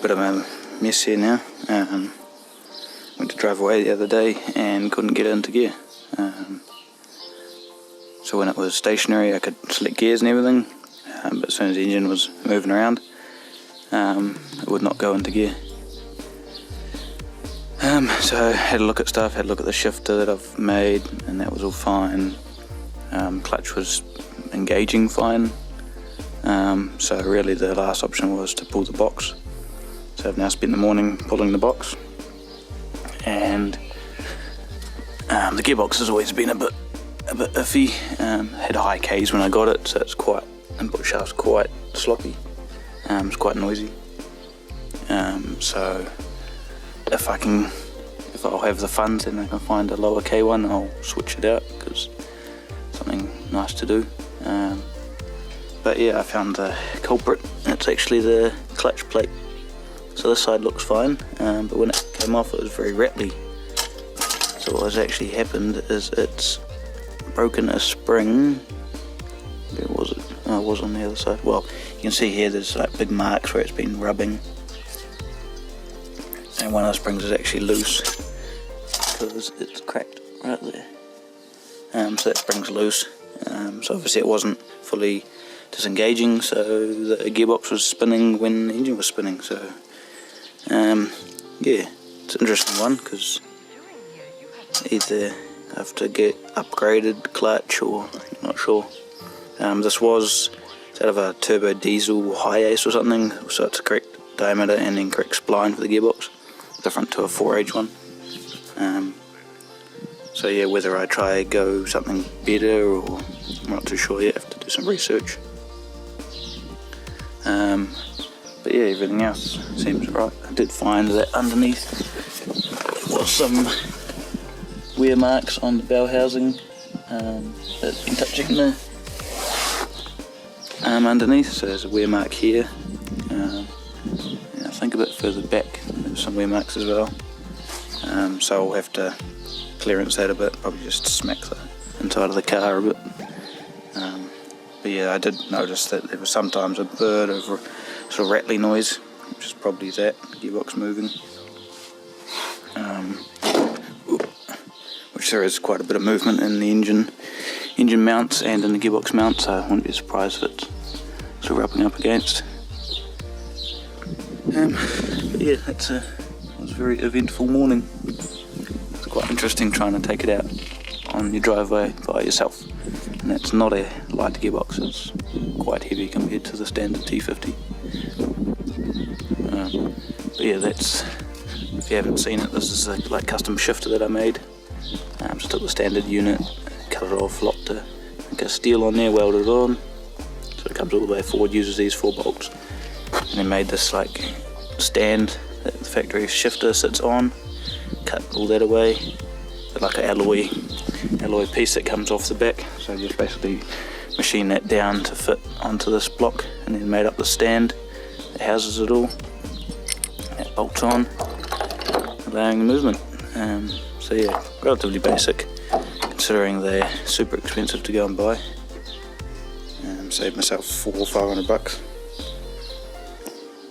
bit of a mess here now. Went to drive away the other day and couldn't get into gear. So when it was stationary I could select gears and everything, but as soon as the engine was moving around, it would not go into gear. So I had a look at stuff, had a look at the shifter that I've made, and that was all fine. Clutch was engaging fine. So really the last option was to pull the box. So I've now spent the morning pulling the box, and the gearbox has always been a bit iffy. Had high Ks when I got it, so it's quite, input shaft's quite sloppy. It's quite noisy. So if I'll have the funds and I can find a lower K one, I'll switch it out, because it's something nice to do. But yeah, I found the culprit. It's actually the clutch plate. So this side looks fine, but when it came off it was very rattly. So what has actually happened is it's broken a spring. Where was it? Oh, it was on the other side. Well, you can see here there's like big marks where it's been rubbing, and one of the springs is actually loose because it's cracked right there. So that spring's loose. So obviously it wasn't fully disengaging, so the gearbox was spinning when the engine was spinning. So yeah, it's an interesting one, because either I have to get upgraded clutch or I'm not sure. This was out of a turbo diesel high ace or something, so it's a correct diameter and then correct spline for the gearbox, different to a 4H one. So yeah, whether I try go something better or I'm not too sure yet, I have to do some research. But yeah, everything else seems right. I did find that underneath there was some wear marks on the bell housing that's been touching the underneath. So there's a wear mark here. Yeah, I think a bit further back there's some wear marks as well. So I'll have to clearance that a bit, probably just smack the inside of the car a bit. But yeah, I did notice that there was sometimes a bit of sort of rattly noise, which is probably that gearbox moving. Which there is quite a bit of movement in the engine mounts and in the gearbox mount, so I wouldn't be surprised if it's sort of rubbing up against. But yeah, it was a very eventful morning. It's quite interesting trying to take it out on your driveway by yourself. And it's not a light gearbox, it's quite heavy compared to the standard T50. But yeah, that's, if you haven't seen it, this is a like custom shifter that I made. Just took the standard unit, cut it off, locked a steel on there, welded it on, so it comes all the way forward, uses these 4 bolts, and then made this like stand that the factory shifter sits on, cut all that away, like an alloy piece that comes off the back, so just basically machine that down to fit onto this block, and then made up the stand that houses it all. That bolts on, allowing the movement. So yeah, relatively basic considering they're super expensive to go and buy. Saved myself $400 or $500.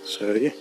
So yeah.